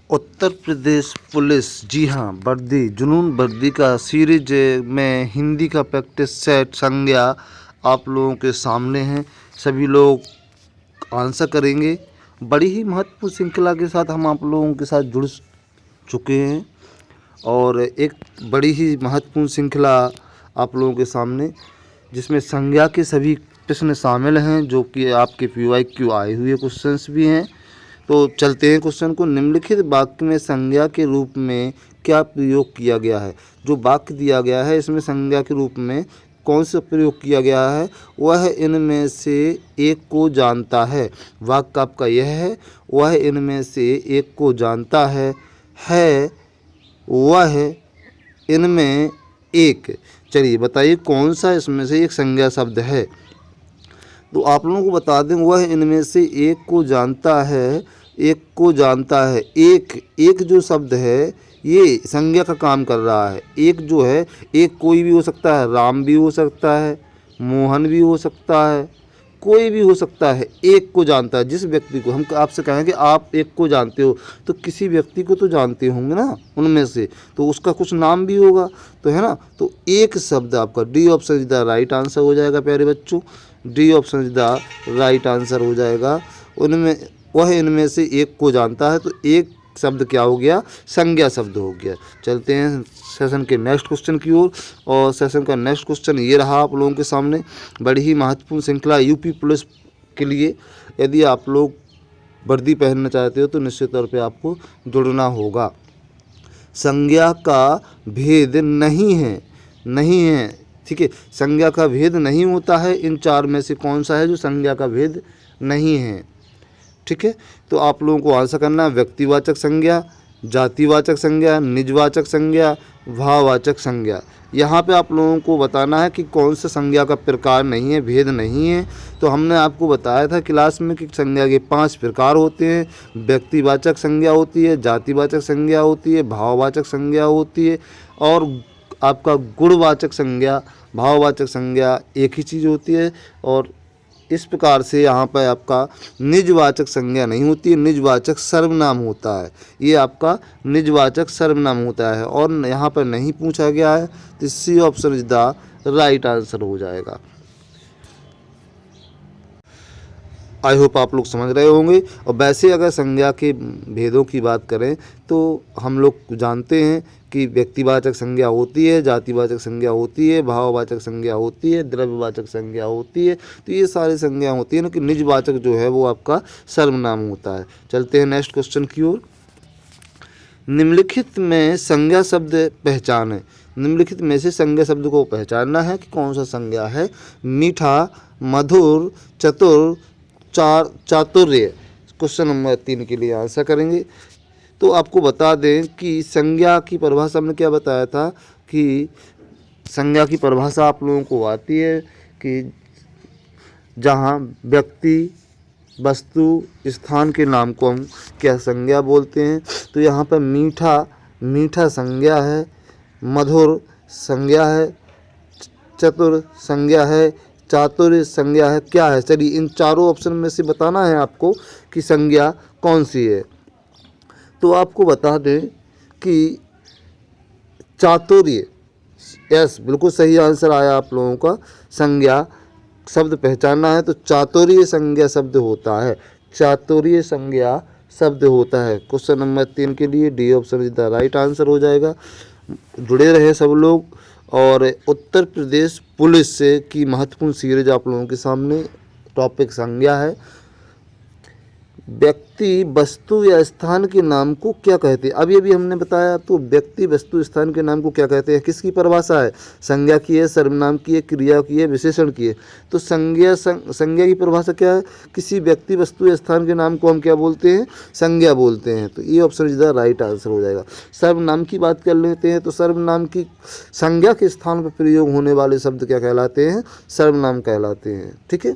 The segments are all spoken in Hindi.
उत्तर प्रदेश पुलिस, जी हाँ, वर्दी जुनून वर्दी का सीरीज में हिंदी का प्रैक्टिस सेट संज्ञा आप लोगों के सामने है। सभी लोग आंसर करेंगे। बड़ी ही महत्वपूर्ण श्रृंखला के साथ हम आप लोगों के साथ जुड़ चुके हैं और एक बड़ी ही महत्वपूर्ण श्रृंखला आप लोगों के सामने, जिसमें संज्ञा के सभी प्रश्न शामिल हैं, जो कि आपके PYQ आए हुए क्वेश्चंस भी हैं। तो चलते हैं क्वेश्चन को। निम्नलिखित वाक्य में संज्ञा के रूप में क्या प्रयोग किया गया है। जो वाक्य दिया गया है इसमें संज्ञा के रूप में कौन सा प्रयोग किया गया है। वह इनमें से एक को जानता है। वाक्य आपका यह है, वह इनमें से एक को जानता है वह इनमें एक। चलिए बताइए कौन सा इसमें से एक संज्ञा शब्द है। तो आप लोगों को बता दें, वह इनमें से एक को जानता है, एक को जानता है। एक जो शब्द है ये संज्ञा का काम कर रहा है। एक जो है, एक कोई भी हो सकता है, राम भी हो सकता है, मोहन भी हो सकता है, कोई भी हो सकता है। एक को जानता है, जिस व्यक्ति को हम आपसे कहें कि आप एक को जानते हो, तो किसी व्यक्ति को तो जानते होंगे ना उनमें से, तो उसका कुछ नाम भी होगा, तो है ना। तो एक शब्द आपका D option is the right answer हो जाएगा प्यारे बच्चों। D option is the right answer हो जाएगा। उनमें वह इनमें से एक को जानता है, तो एक शब्द क्या हो गया, संज्ञा शब्द हो गया। चलते हैं सेशन के नेक्स्ट क्वेश्चन की ओर। और सेशन का नेक्स्ट क्वेश्चन ये रहा आप लोगों के सामने। बड़ी ही महत्वपूर्ण श्रृंखला यूपी पुलिस के लिए। यदि आप लोग वर्दी पहनना चाहते हो तो निश्चित तौर पे आपको जुड़ना होगा। संज्ञा का भेद नहीं है, ठीक है। संज्ञा का भेद नहीं होता है। इन चार में से कौन सा है जो संज्ञा का भेद नहीं है, ठीक है। तो आप लोगों को आंसर करना है व्यक्तिवाचक संज्ञा, जातिवाचक संज्ञा, निजवाचक संज्ञा, भाववाचक संज्ञा। यहाँ पे आप लोगों को बताना है कि कौन सा संज्ञा का प्रकार नहीं है, भेद नहीं है। तो हमने आपको बताया था क्लास में कि संज्ञा के 5 प्रकार होते हैं। व्यक्तिवाचक संज्ञा होती है, जातिवाचक संज्ञा होती है, भाववाचक संज्ञा होती है, और आपका गुणवाचक संज्ञा, भाववाचक संज्ञा एक ही चीज़ होती है। और इस प्रकार से यहाँ पर आपका निजवाचक संज्ञा नहीं होती है, निजवाचक सर्वनाम होता है। ये आपका निजवाचक सर्वनाम होता है और यहाँ पर नहीं पूछा गया है, तो C option is the right answer हो जाएगा। आई होप आप लोग समझ रहे होंगे। और वैसे अगर संज्ञा के भेदों की बात करें तो हम लोग जानते हैं कि व्यक्तिवाचक संज्ञा होती है, जातिवाचक संज्ञा होती है, भाववाचक संज्ञा होती है, द्रव्यवाचक संज्ञा होती है। तो ये सारी संज्ञा होती है ना, कि निजवाचक जो है वो आपका सर्वनाम होता है। चलते हैं नेक्स्ट क्वेश्चन की ओर। निम्नलिखित में संज्ञा शब्द पहचाने। निम्नलिखित में से संज्ञा शब्द को पहचानना है कि कौन सा संज्ञा है। मीठा, मधुर, चतुर, चातुर्य। क्वेश्चन नंबर 3 के लिए आंसर करेंगे। तो आपको बता दें कि संज्ञा की परिभाषा में क्या बताया था कि संज्ञा की परिभाषा आप लोगों को आती है कि जहाँ व्यक्ति, वस्तु, स्थान के नाम को हम क्या संज्ञा बोलते हैं। तो यहाँ पर मीठा संज्ञा है, मधुर संज्ञा है, चतुर संज्ञा है, चातुर्य संज्ञा है। क्या है, चलिए इन चारों ऑप्शन में से बताना है आपको कि संज्ञा कौन सी है। तो आपको बता दें कि चातुर्य, यस बिल्कुल सही आंसर आया आप लोगों का। संज्ञा शब्द पहचानना है तो चातुर्य संज्ञा शब्द होता है, चातुर्य संज्ञा शब्द होता है। क्वेश्चन नंबर 3 के लिए D option is the right answer हो जाएगा। जुड़े रहे सब लोग। और उत्तर प्रदेश पुलिस से की महत्वपूर्ण सीरीज आप लोगों के सामने। टॉपिक संज्ञा है। व्यक्ति, वस्तु या स्थान के नाम को क्या कहते हैं। अभी हमने बताया, तो व्यक्ति, वस्तु, स्थान के नाम को क्या कहते हैं, किसकी परिभाषा है। संज्ञा की है, सर्वनाम की है, क्रिया की है, विशेषण की है। तो संज्ञा की परिभाषा क्या है, किसी व्यक्ति, वस्तु या स्थान के नाम को हम क्या बोलते हैं, संज्ञा बोलते हैं। तो ये option is the right answer हो जाएगा। सर्वनाम की बात कर लेते हैं। तो सर्वनाम की संज्ञा के स्थान पर प्रयोग होने वाले शब्द क्या कहलाते हैं, सर्वनाम कहलाते हैं, ठीक है।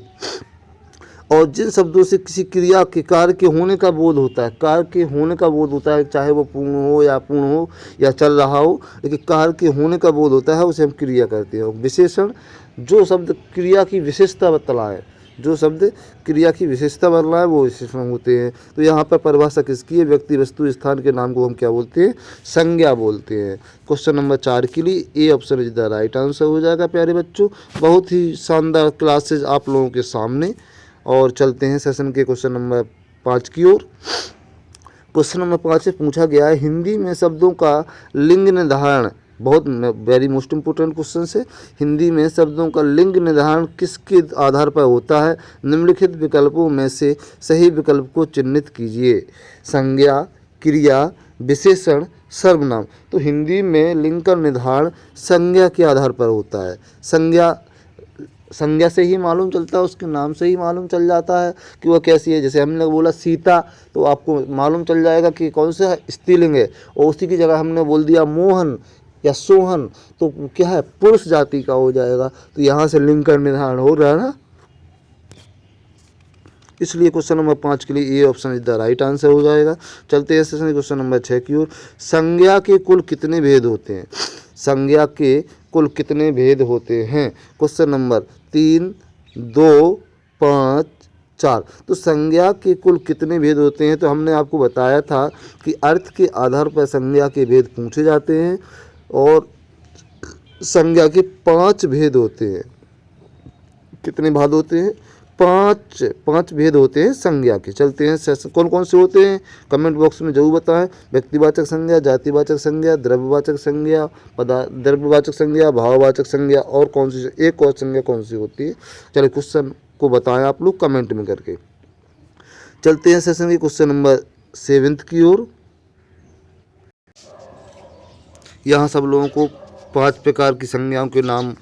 और जिन शब्दों से किसी क्रिया के कार्य के होने का बोध होता है, कार्य के होने का बोध होता है, चाहे वो पूर्ण हो या अपूर्ण हो या चल रहा हो, लेकिन कार्य के होने का बोध होता है, उसे हम क्रिया कहते हैं। विशेषण, जो शब्द क्रिया की विशेषता बतलाए, जो शब्द क्रिया की विशेषता बन रहा है वो विशेषण होते हैं। तो यहाँ पर परिभाषा किसकी है? व्यक्ति, वस्तु, स्थान के नाम को हम क्या बोलते हैं? संज्ञा बोलते हैं। क्वेश्चन नंबर 4 के लिए A option is the right answer हो जाएगा प्यारे बच्चों। बहुत ही शानदार क्लासेज आप लोगों के सामने। और चलते हैं सेशन के क्वेश्चन नंबर 5 की ओर। क्वेश्चन नंबर 5 से पूछा गया है हिंदी में शब्दों का लिंग निर्धारण, बहुत वेरी मोस्ट इंपोर्टेंट क्वेश्चन है। हिंदी में शब्दों का लिंग निर्धारण किसके आधार पर होता है? निम्नलिखित विकल्पों में से सही विकल्प को चिन्हित कीजिए। संज्ञा, क्रिया, विशेषण, सर्वनाम। तो हिंदी में लिंग का निर्धारण संज्ञा के आधार पर होता है। संज्ञा से ही मालूम चलता है, उसके नाम से ही मालूम चल जाता है कि वह कैसी है। जैसे हमने बोला सीता, तो आपको मालूम चल जाएगा कि कौन सा स्त्रीलिंग है, और उसी की जगह हमने बोल दिया मोहन या सोहन, तो क्या है? पुरुष जाति का हो जाएगा। तो यहाँ से लिंग का निर्धारण हो रहा है ना। इसलिए क्वेश्चन नंबर 5 के लिए A option is the right answer हो जाएगा। चलते हैं सेशन क्वेश्चन नंबर 6 की ओर। संज्ञा के कुल कितने भेद होते हैं? संज्ञा के कुल कितने भेद होते हैं? Question number 3, 2, 5, 4। तो संज्ञा के कुल कितने भेद होते हैं? तो हमने आपको बताया था कि अर्थ के आधार पर संज्ञा के भेद पूछे जाते हैं, और संज्ञा के 5 भेद होते हैं। कितने भेद होते हैं? 5 भेद होते हैं संज्ञा के। चलते हैं कौन कौन से होते हैं, कमेंट बॉक्स में जरूर बताएं। व्यक्तिवाचक संज्ञा, जातिवाचक संज्ञा, द्रव्यवाचक संज्ञा, द्रव्यवाचक संज्ञा, भाववाचक संज्ञा, और कौन सी एक और संज्ञा कौन सी होती है? चलिए क्वेश्चन को बताएं आप लोग कमेंट में करके। चलते हैं सेशन के क्वेश्चन नंबर 7 की ओर। यहाँ सब लोगों को 5 प्रकार की संज्ञाओं के नाम,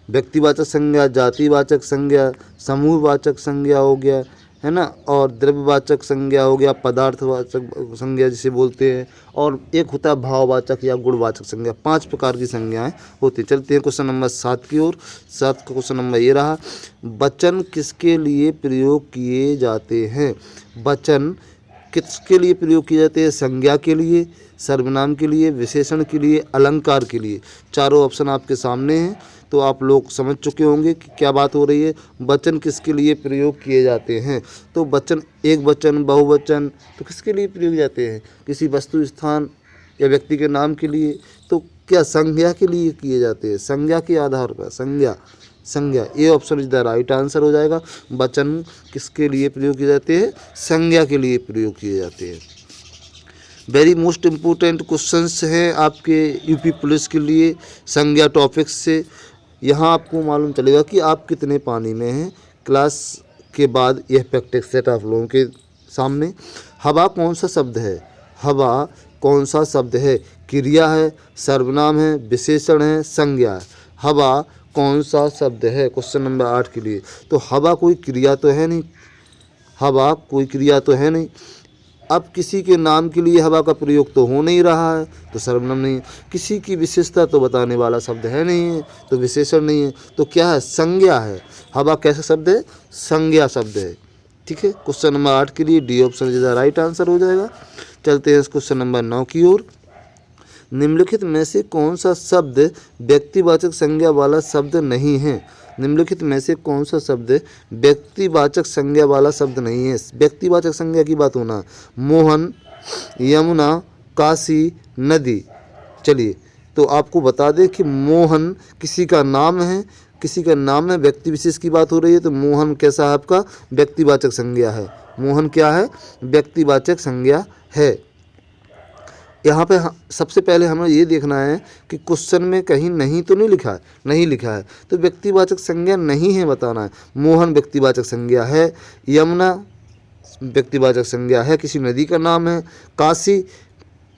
व्यक्तिवाचक संज्ञा, जातिवाचक संज्ञा, समूहवाचक संज्ञा हो गया है ना, और द्रव्यवाचक संज्ञा हो गया, पदार्थवाचक संज्ञा जिसे बोलते हैं, और एक होता है भाववाचक या गुणवाचक संज्ञा। 5 प्रकार की संज्ञाएं होती हैं। चलते हैं क्वेश्चन नंबर 7 की ओर। 7 का क्वेश्चन नंबर ये रहा, वचन किसके लिए प्रयोग किए जाते हैं? वचन किसके लिए प्रयोग किए जाते हैं? संज्ञा के लिए, सर्वनाम के लिए, विशेषण के लिए, अलंकार के लिए। चारों ऑप्शन आपके सामने हैं, तो आप लोग समझ चुके होंगे कि क्या बात हो रही है। वचन किसके लिए प्रयोग किए जाते हैं? तो वचन एक वचन, बहुवचन, तो किसके लिए प्रयोग जाते हैं? किसी वस्तु, स्थान या व्यक्ति के नाम के लिए। तो क्या संज्ञा के लिए किए जाते हैं? संज्ञा के आधार पर संज्ञा A option is the right answer हो जाएगा। वचन किसके लिए प्रयोग किए जाते हैं? संज्ञा के लिए प्रयोग किए जाते हैं। वेरी मोस्ट इम्पोर्टेंट क्वेश्चंस हैं आपके यूपी पुलिस के लिए संज्ञा टॉपिक्स से। यहाँ आपको मालूम चलेगा कि आप कितने पानी में हैं। क्लास के बाद यह प्रैक्टिस सेट आप लोगों के सामने। हवा कौन सा शब्द है? हवा कौन सा शब्द है? क्रिया है, सर्वनाम है, विशेषण है, संज्ञा है। हवा कौन सा शब्द है? क्वेश्चन नंबर 8 के लिए। तो हवा कोई क्रिया तो है नहीं, हवा कोई क्रिया तो है नहीं। अब किसी के नाम के लिए हवा का प्रयोग तो हो नहीं रहा है, तो सर्वनाम नहीं है। किसी की विशेषता तो बताने वाला शब्द है नहीं है, तो विशेषण नहीं है। तो क्या है? संज्ञा है। हवा कैसा शब्द है? संज्ञा शब्द है। ठीक है, क्वेश्चन नंबर 8 के लिए D option is the right answer हो जाएगा। चलते हैं क्वेश्चन नंबर 9 की ओर। निम्नलिखित में से कौन सा शब्द व्यक्तिवाचक संज्ञा वाला शब्द नहीं है? निम्नलिखित में से कौन सा शब्द व्यक्तिवाचक संज्ञा वाला शब्द नहीं है? व्यक्तिवाचक संज्ञा की बात होना, मोहन, यमुना, काशी, नदी। चलिए, तो आपको बता दें कि मोहन किसी का नाम है, किसी का नाम है, व्यक्ति विशेष की बात हो रही है, तो मोहन कैसा है? आपका व्यक्तिवाचक संज्ञा है। मोहन क्या है? व्यक्तिवाचक संज्ञा है। यहाँ पे सबसे पहले हमें ये देखना है कि क्वेश्चन में कहीं नहीं तो नहीं लिखा है, नहीं लिखा है, तो व्यक्तिवाचक संज्ञा नहीं है बताना है। मोहन व्यक्तिवाचक संज्ञा है, यमुना व्यक्तिवाचक संज्ञा है, किसी नदी का नाम है, काशी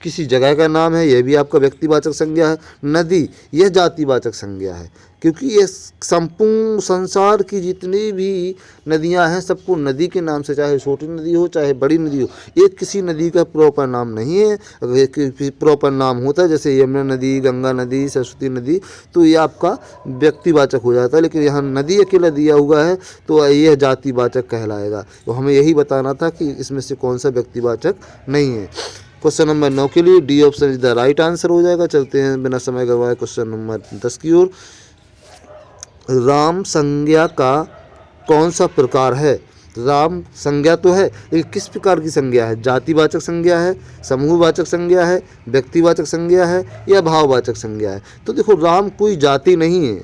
किसी जगह का नाम है, यह भी आपका व्यक्तिवाचक संज्ञा है, नदी यह जातिवाचक संज्ञा है, क्योंकि ये संपूर्ण संसार की जितनी भी नदियां हैं सबको नदी के नाम से, चाहे छोटी नदी हो चाहे बड़ी नदी हो, एक किसी नदी का प्रॉपर नाम नहीं है। अगर प्रॉपर नाम होता है जैसे यमुना नदी, गंगा नदी, सरस्वती नदी, तो ये आपका व्यक्तिवाचक हो जाता है, लेकिन यहाँ नदी अकेला दिया हुआ है तो यह जातिवाचक कहलाएगा। तो हमें यही बताना था कि इसमें से कौन सा व्यक्तिवाचक नहीं है। क्वेश्चन नंबर 9 के लिए D option is the right answer हो जाएगा। चलते हैं बिना समय गंवाए क्वेश्चन नंबर 10 की ओर। राम संज्ञा का कौन सा प्रकार है? राम संज्ञा तो है, लेकिन किस प्रकार की संज्ञा है? जातिवाचक संज्ञा है, समूहवाचक संज्ञा है, व्यक्तिवाचक संज्ञा है या भाववाचक संज्ञा है? तो देखो, राम कोई जाति नहीं है,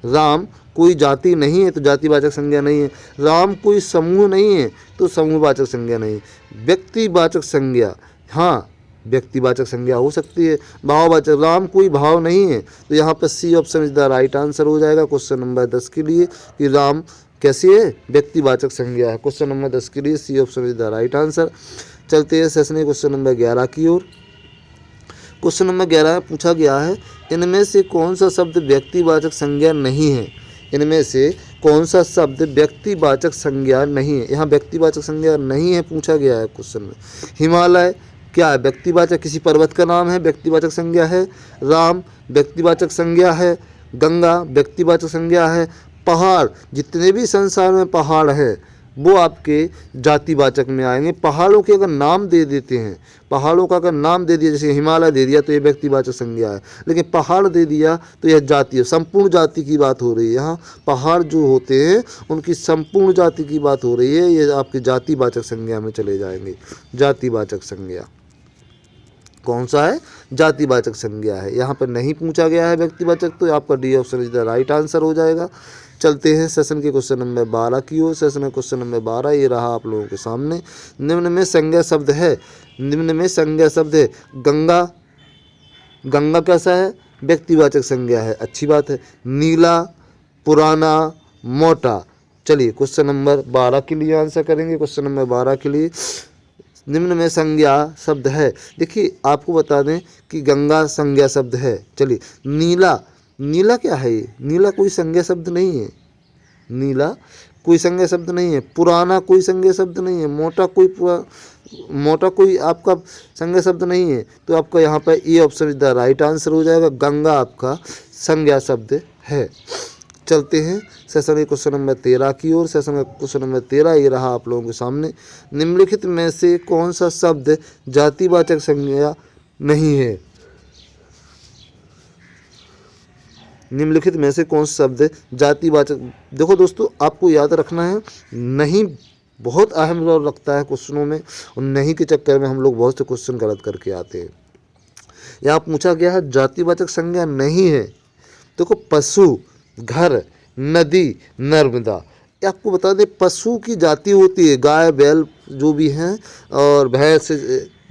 राम कोई जाति नहीं है तो जातिवाचक संज्ञा नहीं है। राम कोई समूह नहीं है तो समूहवाचक संज्ञा नहीं है। व्यक्तिवाचक संज्ञा, हाँ व्यक्तिवाचक संज्ञा हो सकती है। भाववाचक, राम कोई भाव नहीं है, तो यहाँ पर C option is the right answer हो जाएगा क्वेश्चन नंबर 10 के लिए, कि राम कैसी है? व्यक्तिवाचक संज्ञा है। क्वेश्चन नंबर 10 के लिए C option is the right answer. चलते हैं सेशन क्वेश्चन नंबर 11 की ओर। क्वेश्चन नंबर 11 में पूछा गया है, इनमें से कौन सा शब्द व्यक्तिवाचक संज्ञा नहीं है? इनमें से कौन सा शब्द व्यक्तिवाचक संज्ञा नहीं है? यहाँ व्यक्तिवाचक संज्ञा नहीं है पूछा गया है क्वेश्चन में। हिमालय क्या है? व्यक्तिवाचक, किसी पर्वत का नाम है, व्यक्तिवाचक संज्ञा है। राम व्यक्तिवाचक संज्ञा है। गंगा व्यक्तिवाचक संज्ञा है। पहाड़, जितने भी संसार में पहाड़ है वो आपके जातिवाचक में आएंगे। पहाड़ों के अगर नाम दे देते हैं, पहाड़ों का अगर नाम दे दिया, जैसे हिमालय दे दिया तो ये व्यक्तिवाचक संज्ञा है, लेकिन पहाड़ दे दिया तो यह जाति है। संपूर्ण जाति की बात हो रही है यहाँ, पहाड़ जो होते हैं उनकी संपूर्ण जाति की बात हो रही है, ये आपकी जातिवाचक संज्ञा में चले जाएंगे। जातिवाचक संज्ञा कौन सा है? जातिवाचक संज्ञा है। यहाँ पर नहीं पूछा गया है व्यक्तिवाचक, तो आपका D option is the right answer हो जाएगा। चलते हैं सेशन के क्वेश्चन नंबर 12 की ओर। सेशन में क्वेश्चन नंबर 12 ये रहा आप लोगों के सामने। निम्न में संज्ञा शब्द है, निम्न में संज्ञा शब्द है। गंगा, गंगा कैसा है? व्यक्तिवाचक संज्ञा है, अच्छी बात है। नीला, पुराना, मोटा। चलिए क्वेश्चन नंबर 12 के लिए आंसर करेंगे। क्वेश्चन नंबर 12 के लिए निम्न में संज्ञा शब्द है। देखिए आपको बता दें कि गंगा संज्ञा शब्द है। चलिए नीला, नीला क्या है? ये नीला कोई संज्ञा शब्द नहीं है, नीला कोई संज्ञा शब्द नहीं है। पुराना कोई संज्ञा शब्द नहीं है। मोटा कोई आपका संज्ञा शब्द नहीं है, तो आपका यहाँ पर A option is the right answer हो जाएगा। गंगा आपका संज्ञा शब्द है। चलते हैं सेशन के क्वेश्चन नंबर 13 की ओर। सेशन का क्वेश्चन नंबर 13 ये रहा आप लोगों के सामने। निम्नलिखित में से कौन सा शब्द जातिवाचक संज्ञा नहीं है? निम्नलिखित में से कौन सा शब्द जातिवाचक, देखो दोस्तों आपको याद रखना है, नहीं बहुत अहम रोल रखता है क्वेश्चनों में, और नहीं के चक्कर में हम लोग बहुत से क्वेश्चन गलत करके आते हैं। यहाँ पूछा गया है जातिवाचक संज्ञा नहीं है। देखो पशु, घर, नदी, नर्मदा। आपको बता दें पशु की जाति होती है, गाय बैल जो भी हैं, और भैंस,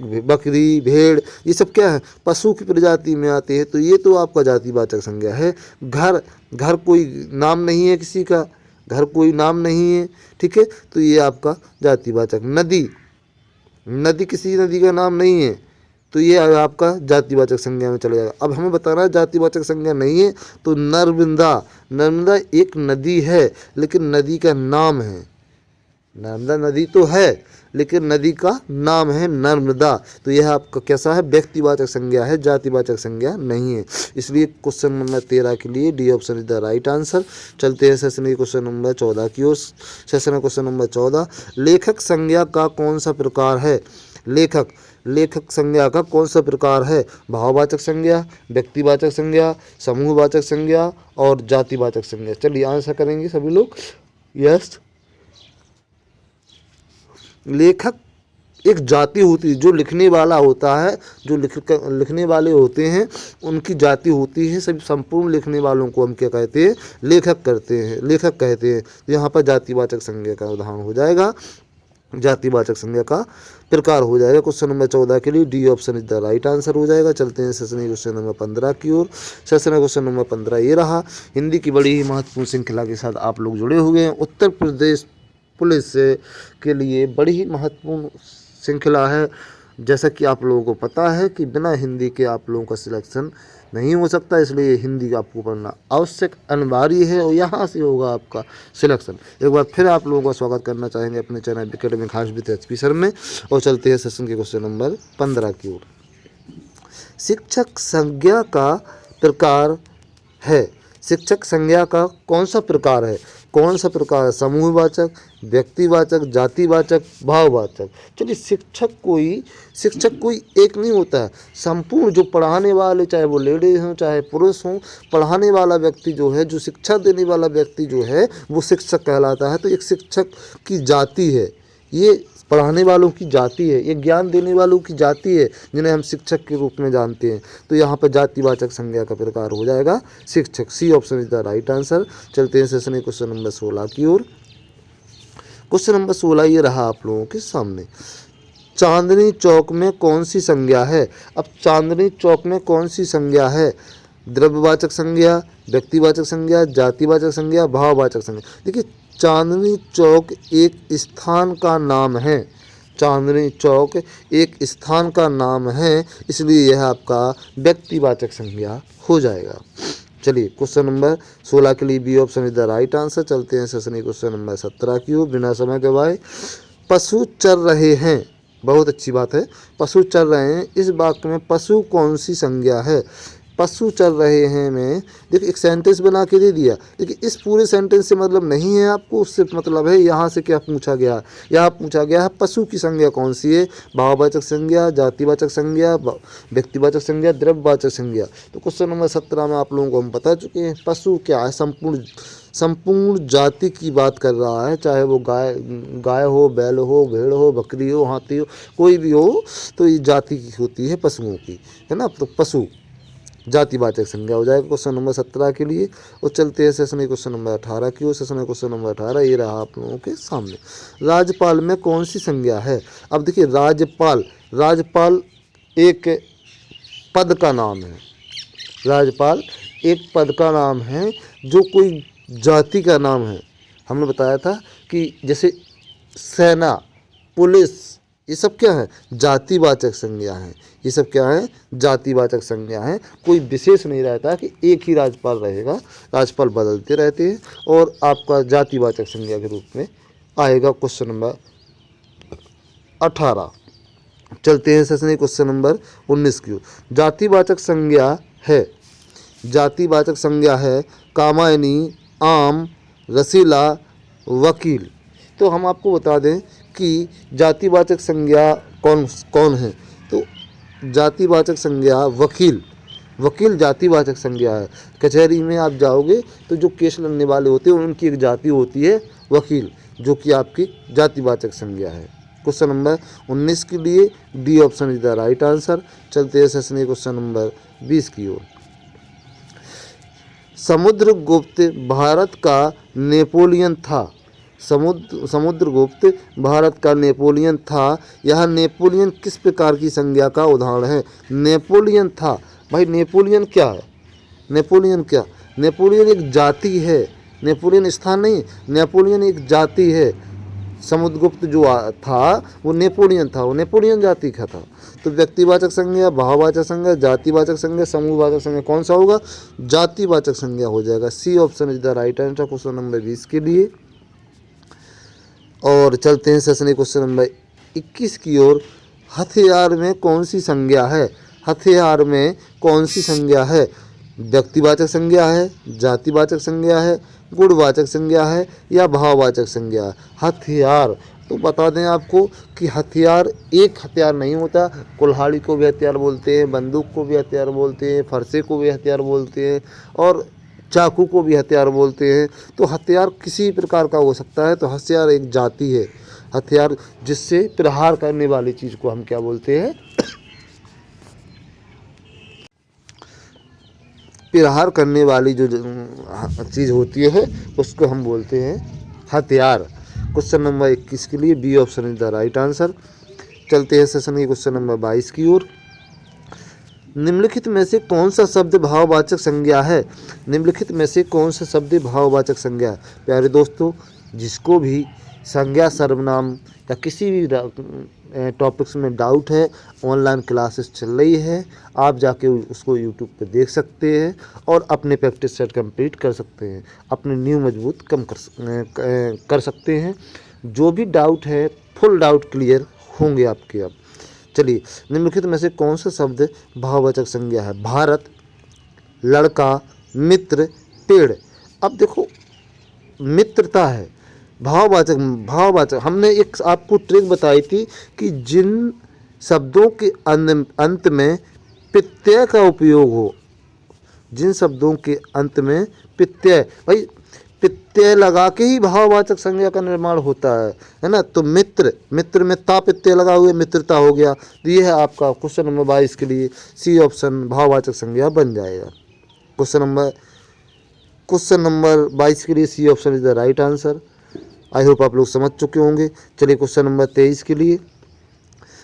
बकरी, भेड़, ये सब क्या है? पशु की प्रजाति में आते हैं, तो ये तो आपका जातिवाचक संज्ञा है। घर, घर कोई नाम नहीं है किसी का, घर कोई नाम नहीं है, ठीक है, तो ये आपका जातिवाचक। नदी, नदी किसी नदी का नाम नहीं है, तो ये आपका जातिवाचक संज्ञा में चला जाएगा। अब हमें बताना है जातिवाचक संज्ञा नहीं है, तो नर्मदा, नर्मदा एक नदी है लेकिन नदी का नाम है। नर्मदा नदी तो है लेकिन नदी का नाम है नर्मदा, तो यह आपका कैसा है? व्यक्तिवाचक संज्ञा है, जातिवाचक संज्ञा नहीं है। इसलिए क्वेश्चन नंबर 13 के लिए D option is the right answer. चलते हैं सेशन के क्वेश्चन नंबर 14 की ओर। सेशन क्वेश्चन नंबर 14, लेखक संज्ञा का कौन सा प्रकार है? लेखक, लेखक संज्ञा का कौन सा प्रकार है? भाववाचक संज्ञा, व्यक्तिवाचक संज्ञा, समूहवाचक संज्ञा और जातिवाचक संज्ञा। चलिए आंसर करेंगे सभी लोग। यस, लेखक एक जाति होती है, जो लिखने वाला होता है, जो लिखने वाले होते हैं उनकी जाति होती है। सभी संपूर्ण लिखने वालों को हम क्या कहते हैं? लेखक करते हैं, लेखक कहते हैं। यहाँ पर जातिवाचक संज्ञा का उदाहरण हो जाएगा, जातिवाचक संज्ञा का प्रकार हो जाएगा। क्वेश्चन नंबर 14 के लिए D option is the right answer हो जाएगा। चलते हैं सेशन क्वेश्चन नंबर 15 की ओर। सेशन क्वेश्चन नंबर 15 ये रहा। हिंदी की बड़ी ही महत्वपूर्ण श्रृंखला के साथ आप लोग जुड़े हुए हैं। उत्तर प्रदेश पुलिस के लिए बड़ी ही महत्वपूर्ण श्रृंखला है। जैसा कि आप लोगों को पता है कि बिना हिंदी के आप लोगों का सिलेक्शन नहीं हो सकता, इसलिए हिंदी आपको पढ़ना आवश्यक अनिवार्य है और यहाँ से होगा आपका सिलेक्शन। एक बार फिर आप लोगों का स्वागत करना चाहेंगे अपने चैनल एकेडमी खास विद एचपी सर में। और चलते हैं सेशन के क्वेश्चन नंबर 15 की ओर। शिक्षक संज्ञा का प्रकार है। शिक्षक संज्ञा का कौन सा प्रकार है? कौन सा प्रकार है? समूहवाचक, व्यक्तिवाचक, जातिवाचक, भाववाचक। चलिए शिक्षक कोई एक नहीं होता है, संपूर्ण जो पढ़ाने वाले, चाहे वो लेडीज हों चाहे पुरुष हों, पढ़ाने वाला व्यक्ति जो है, जो शिक्षा देने वाला व्यक्ति जो है, वो शिक्षक कहलाता है। तो एक शिक्षक की जाति है, ये पढ़ाने वालों की जाति है, ये ज्ञान देने वालों की जाति है, जिन्हें हम शिक्षक के रूप में जानते हैं। तो यहाँ पर जातिवाचक संज्ञा का प्रकार हो जाएगा शिक्षक। C option is the right answer. चलते हैं सेशन क्वेश्चन नंबर 16 की ओर। क्वेश्चन नंबर 16 ये रहा आप लोगों के सामने। चांदनी चौक में कौन सी संज्ञा है? अब चांदनी चौक में कौन सी संज्ञा है? द्रव्यवाचक संज्ञा, व्यक्तिवाचक संज्ञा, जातिवाचक संज्ञा, भाववाचक संज्ञा। देखिए चांदनी चौक एक स्थान का नाम है, चांदनी चौक एक स्थान का नाम है, इसलिए यह आपका व्यक्तिवाचक संज्ञा हो जाएगा। चलिए क्वेश्चन नंबर 16 के लिए B option is the right answer. चलते हैं सेशन क्वेश्चन नंबर 17 की ओर बिना समय गवाए। पशु चर रहे हैं, बहुत अच्छी बात है, पशु चर रहे हैं, इस वाक्य में पशु कौन सी संज्ञा है? पशु चल रहे हैं में देखिए एक सेंटेंस बना के दे दिया। देखिए इस पूरे सेंटेंस से मतलब नहीं है आपको, उससे मतलब है यहाँ से क्या पूछा गया, यहाँ पूछा गया है पशु की संज्ञा कौन सी है? भाववाचक संज्ञा, जातिवाचक संज्ञा, व्यक्तिवाचक संज्ञा, द्रव्यवाचक संज्ञा। तो क्वेश्चन नंबर 17 में आप लोगों को हम बता चुके हैं पशु क्या है। संपूर्ण जाति की बात कर रहा है, चाहे वो गाय हो, बैल हो, भेड़ हो, बकरी हो, हाथी हो, कोई भी हो, तो ये जाति की होती है पशुओं की, है ना। तो पशु जातिवाचक संज्ञा हो जाएगा क्वेश्चन नंबर 17 के लिए। और चलते हैं सेशन क्वेश्चन नंबर 18 की ओर। सेशन क्वेश्चन नंबर 18 ये रहा आप लोगों के सामने। राज्यपाल में कौन सी संज्ञा है? अब देखिए राज्यपाल एक पद का नाम है, राज्यपाल एक पद का नाम है, जो कोई जाति का नाम है। हमने बताया था कि जैसे सेना, पुलिस, ये सब क्या है? जातिवाचक संज्ञा है। ये सब क्या है? जातिवाचक संज्ञा है। कोई विशेष नहीं रहता कि एक ही राज्यपाल रहेगा, राज्यपाल बदलते रहते हैं और आपका जातिवाचक संज्ञा के रूप में आएगा क्वेश्चन नंबर 18। चलते हैं सेशन क्वेश्चन नंबर 19 की ओर। जातिवाचक संज्ञा है, जातिवाचक संज्ञा है कामायनी, आम, रसीला, वकील। तो हम आपको बता दें कि जातिवाचक संज्ञा कौन कौन है। तो जातिवाचक संज्ञा वकील जातिवाचक संज्ञा है। कचहरी में आप जाओगे तो जो केस लड़ने वाले होते हैं उनकी एक जाति होती है वकील, जो कि आपकी जातिवाचक संज्ञा है। क्वेश्चन नंबर 19 के लिए D option is the right answer. चलते हैं सेशन क्वेश्चन नंबर 20 की ओर। समुद्रगुप्त भारत का नेपोलियन था, समुद्रगुप्त भारत का नेपोलियन था। यह नेपोलियन किस प्रकार की संज्ञा का उदाहरण है? नेपोलियन था, भाई नेपोलियन क्या है? नेपोलियन एक जाति है, नेपोलियन स्थान नहीं, नेपोलियन एक जाति है। समुद्रगुप्त जो था वो नेपोलियन था, वो नेपोलियन जाति का था। तो व्यक्तिवाचक संज्ञा, भाववाचक संज्ञा, जातिवाचक संज्ञा, समूहवाचक संज्ञा कौन सा होगा? जातिवाचक संज्ञा हो जाएगा। C option is the right answer question number 20 के लिए। और चलते हैं सेशन क्वेश्चन नंबर 21 की ओर। हथियार में कौन सी संज्ञा है? हथियार में कौन सी संज्ञा है? व्यक्तिवाचक संज्ञा है, जातिवाचक संज्ञा है, गुणवाचक संज्ञा है या भाववाचक संज्ञा है? हथियार, तो बता दें आपको कि हथियार एक हथियार नहीं होता। कुल्हाड़ी को भी हथियार बोलते हैं, बंदूक को भी हथियार बोलते हैं, फरसे को भी हथियार बोलते हैं और चाकू को भी हथियार बोलते हैं। तो हथियार किसी प्रकार का हो सकता है। तो हथियार एक जाति है, हथियार जिससे प्रहार करने वाली चीज़ को हम क्या बोलते हैं? प्रहार करने वाली जो चीज़ होती है उसको हम बोलते हैं हथियार। क्वेश्चन नंबर 21 के लिए B option is the right answer. चलते हैं सेशन के क्वेश्चन नंबर 22 की ओर। निम्नलिखित में से कौन सा शब्द भाववाचक संज्ञा है? निम्नलिखित में से कौन सा शब्द भाववाचक संज्ञा है? प्यारे दोस्तों, जिसको भी संज्ञा, सर्वनाम या किसी भी टॉपिक्स में डाउट है, ऑनलाइन क्लासेस चल रही है, आप जाके उसको यूट्यूब पे देख सकते हैं और अपने प्रैक्टिस सेट कंप्लीट कर सकते हैं, अपने न्यू मजबूत कम कर सकते हैं। जो भी डाउट है फुल डाउट क्लियर होंगे आपके। अब चलिए, निम्नलिखित में से कौन सा शब्द भाववाचक संज्ञा है? भारत, लड़का, मित्र, पेड़। अब देखो मित्रता है। भाववाचक, भाववाचक हमने एक आपको ट्रिक बताई थी कि जिन शब्दों के अंत में प्रत्यय का उपयोग हो, जिन शब्दों के अंत में प्रत्यय, भाई प्रत्यय लगा के ही भाववाचक संज्ञा का निर्माण होता है ना। तो मित्र, मित्र में ता प्रत्यय लगा हुए मित्रता हो गया। तो ये है आपका क्वेश्चन नंबर 22 के लिए सी ऑप्शन भाववाचक संज्ञा बन जाएगा। क्वेश्चन नंबर 22 के लिए C option is the right answer. I hope आप लोग समझ चुके होंगे। चलिए क्वेश्चन नंबर 23 के लिए,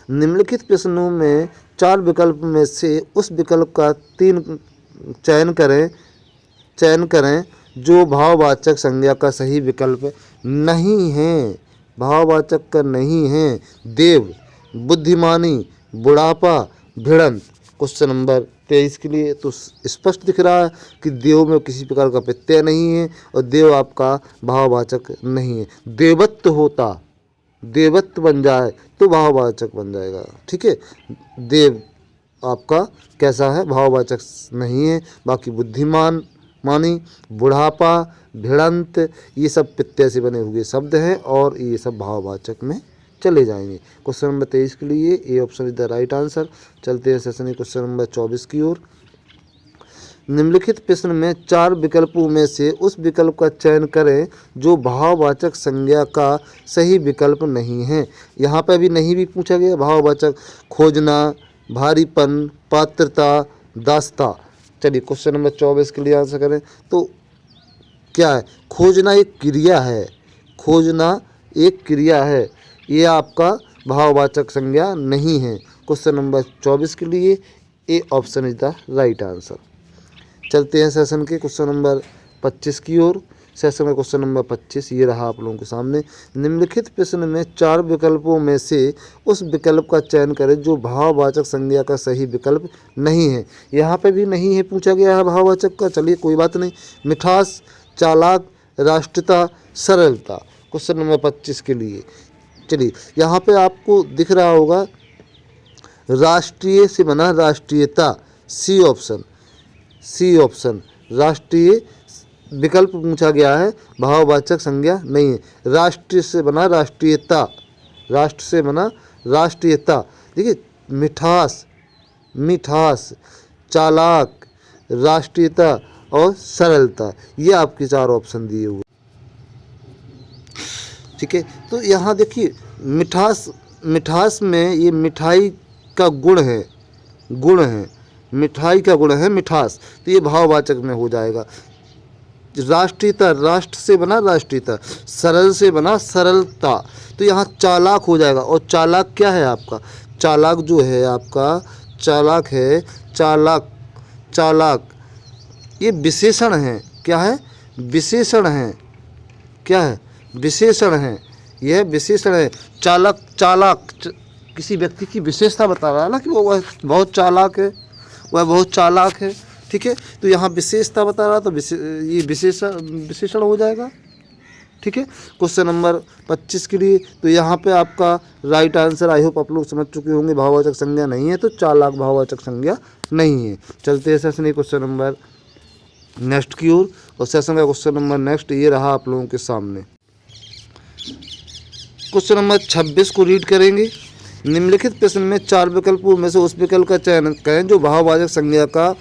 निम्नलिखित प्रश्नों में 4 विकल्प में से उस विकल्प का 3 चयन करें जो भाववाचक संज्ञा का सही विकल्प नहीं है। भाववाचक का नहीं है। देव, बुद्धिमानी, बुढ़ापा, भिड़ंत। क्वेश्चन नंबर 23 के लिए तो स्पष्ट दिख रहा है कि देव में किसी प्रकार का प्रत्यय नहीं है और देव आपका भाववाचक नहीं है। देवत्व होता, देवत्व बन जाए तो भाववाचक बन जाएगा। ठीक है, देव आपका कैसा है, भाववाचक नहीं है। बाकी बुद्धिमान, मानी, बुढ़ापा, भिड़ंत, ये सब प्रत्यय से बने हुए शब्द हैं और ये सब भाववाचक में चले जाएंगे। क्वेश्चन नंबर 23 के लिए A option is the right answer. चलते हैं सेशन क्वेश्चन नंबर 24 की ओर। निम्नलिखित प्रश्न में 4 विकल्पों में से उस विकल्प का चयन करें जो भाववाचक संज्ञा का सही विकल्प नहीं है। यहाँ पर भी नहीं भी पूछा गया। भाववाचक खोजना, भारीपन, पात्रता, दास्ता। चलिए क्वेश्चन नंबर 24 के लिए आंसर करें तो क्या है, खोजना एक क्रिया है, खोजना एक क्रिया है, ये आपका भाववाचक संज्ञा नहीं है। क्वेश्चन नंबर 24 के लिए A option is the right answer. चलते हैं सेशन के क्वेश्चन नंबर 25 की ओर। सेशन का क्वेश्चन नंबर 25 ये रहा आप लोगों के सामने। निम्नलिखित प्रश्न में 4 विकल्पों में से उस विकल्प का चयन करें जो भाववाचक संज्ञा का सही विकल्प नहीं है। यहाँ पे भी नहीं है पूछा गया है भाववाचक का। चलिए कोई बात नहीं। मिठास, चालाक, राष्ट्रीयता, सरलता। क्वेश्चन नंबर 25 के लिए चलिए यहाँ पे आपको दिख रहा होगा राष्ट्रीय से बना राष्ट्रीयता, सी ऑप्शन, सी ऑप्शन राष्ट्रीय विकल्प पूछा गया है, भाववाचक संज्ञा नहीं है। राष्ट्र से बना राष्ट्रीयता, राष्ट्र से बना राष्ट्रीयता। देखिए मिठास, मिठास, चालाक, राष्ट्रीयता और सरलता, ये आपके 4 ऑप्शन दिए हुए। ठीक है, तो यहाँ देखिए मिठास, मिठास में ये मिठाई का गुण है, गुण है, मिठाई का गुण है मिठास, तो ये भाववाचक में हो जाएगा। राष्ट्रीयता, राष्ट्र से बना राष्ट्रीयता, सरल से बना सरलता, तो यहाँ चालाक हो जाएगा। और चालाक क्या है आपका, चालाक जो है आपका, चालाक है, चालाक, चालाक ये विशेषण है। क्या है, विशेषण है। क्या है, विशेषण है, यह विशेषण है। चालाक, चालाक किसी व्यक्ति की विशेषता बता रहा है ना कि वह बहुत चालाक है, वह बहुत चालाक है। ठीक है, तो यहाँ विशेषता बता रहा तो ये विशेषण हो जाएगा। ठीक है, क्वेश्चन नंबर 25 के लिए तो यहाँ पे आपका राइट आंसर, आई होप आप लोग समझ चुके होंगे, भाववाचक संज्ञा नहीं है तो चालाक भाववाचक संज्ञा नहीं है। चलते हैं सेशन क्वेश्चन नंबर नेक्स्ट की ओर। और सेशन का क्वेश्चन नंबर नेक्स्ट ये रहा आप लोगों के सामने। क्वेश्चन नंबर 26 को रीड करेंगे। निम्नलिखित प्रश्न में 4 विकल्पों में से उस विकल्प का चयन करें जो भाववाचक संज्ञा का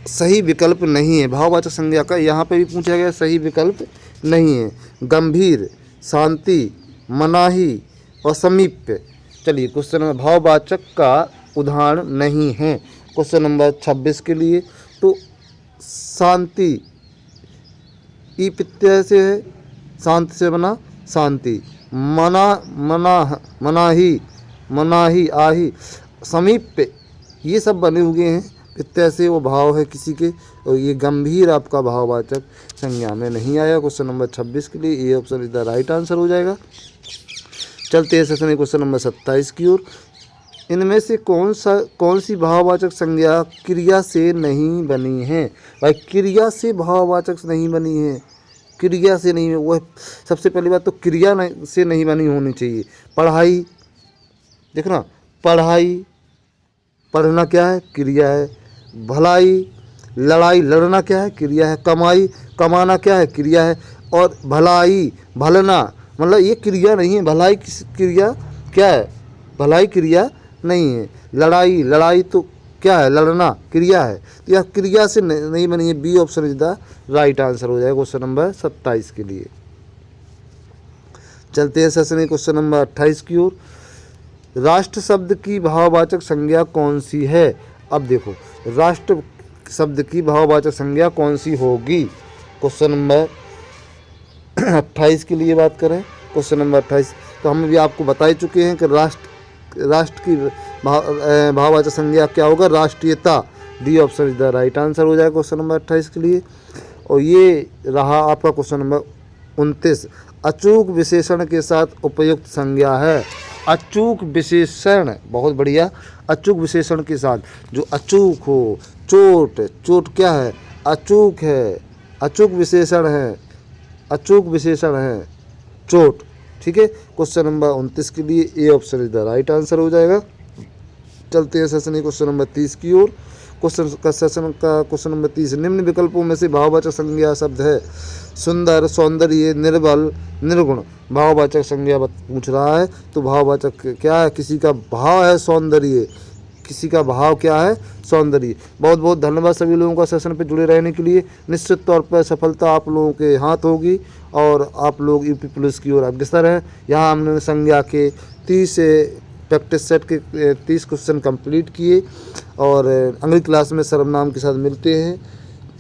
सही विकल्प नहीं है। भाववाचक संज्ञा का यहाँ पे भी पूछा गया सही विकल्प नहीं है। गंभीर, शांति, मनाही और समीप्य। चलिए क्वेश्चन नंबर भाववाचक का उदाहरण नहीं है। क्वेश्चन नंबर 26 के लिए तो शांति ई प्रत्यय से है, शांति से बना शांति। मनाही, मनाही, आही, समीप्य, ये सब बने हुए हैं प्रत्यय से, वो भाव है किसी के। और ये गंभीर आपका भाववाचक संज्ञा में नहीं आया। क्वेश्चन नंबर 26 के लिए ये option is the right answer हो जाएगा। चलते हैं सेशन क्वेश्चन नंबर 27 की ओर। इनमें से कौन सी भाववाचक संज्ञा क्रिया से नहीं बनी है। भाई क्रिया से भाववाचक नहीं बनी है, क्रिया से नहीं है। वह सबसे पहली बात तो क्रिया से नहीं बनी होनी चाहिए। पढ़ाई, देखना पढ़ाई, पढ़ना क्या है, क्रिया है। भलाई, लड़ाई, लड़ना क्या है, क्रिया है। कमाई, कमाना क्या है, क्रिया है। और भलाई, भलना, मतलब ये क्रिया नहीं है। भलाई क्रिया क्या है? भलाई क्रिया नहीं है। लड़ाई, लड़ाई तो क्या है? लड़ना क्रिया है। तो यह क्रिया से नहीं बनी है। B option is the right answer हो जाएगा क्वेश्चन नंबर 27 के लिए। चलते हैं सेशन क्वेश्चन नंबर 28 की ओर। राष्ट्र शब्द की भाववाचक संज्ञा कौन सी है? अब देखो, राष्ट्र शब्द की भाववाचक संज्ञा कौन सी होगी? क्वेश्चन नंबर 28 के लिए बात करें, क्वेश्चन नंबर 28, तो हम भी आपको बता ही चुके हैं कि राष्ट्र की भाववाचक संज्ञा क्या होगा? राष्ट्रीयता। D option is the right answer हो जाएगा क्वेश्चन नंबर 28 के लिए। और ये रहा आपका क्वेश्चन नंबर 29। अचूक विशेषण के साथ उपयुक्त संज्ञा है। अचूक विशेषण, बहुत बढ़िया। अचूक विशेषण के साथ, जो अचूक हो, चोट, चोट क्या है? अचूक है, अचूक विशेषण है, अचूक विशेषण है चोट। ठीक है, क्वेश्चन नंबर 29 के लिए A option is the right answer हो जाएगा। चलते हैं सेशन क्वेश्चन नंबर 30 की ओर। क्वेश्चन नंबर 30, निम्न विकल्पों में से भाववाचक संज्ञा शब्द है। सुंदर, सौंदर्य, निर्बल, निर्गुण। भाववाचक संज्ञा पूछ रहा है, तो भाववाचक क्या है? किसी का भाव है सौंदर्य, किसी का भाव क्या है? सौंदर्य। बहुत बहुत धन्यवाद सभी लोगों का सेशन पे जुड़े रहने के लिए। निश्चित तौर पर सफलता आप लोगों के हाथ होगी और आप लोग यूपी पुलिस की ओर अग्रसर हैं। यहाँ हमने संज्ञा के 30 प्रैक्टिस सेट के 30 क्वेश्चन कंप्लीट किए और अगली क्लास में सर्वनाम के साथ मिलते हैं।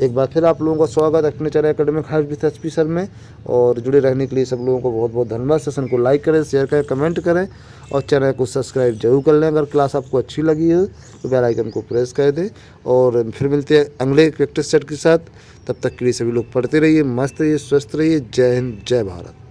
एक बार फिर आप लोगों का स्वागत अपने channel academic high with HP sir में, और जुड़े रहने के लिए सब लोगों को बहुत बहुत धन्यवाद। सेशन को लाइक करें, शेयर करें, कमेंट करें और चैनल को सब्सक्राइब जरूर कर लें। अगर क्लास आपको अच्छी लगी हो तो बेल आइकन को प्रेस कर दें, और फिर मिलते हैं अगले प्रैक्टिस सेट के साथ। तब तक के लिए सभी लोग पढ़ते रहिए, मस्त रहिए, स्वस्थ रहिए। जय हिंद, जय भारत।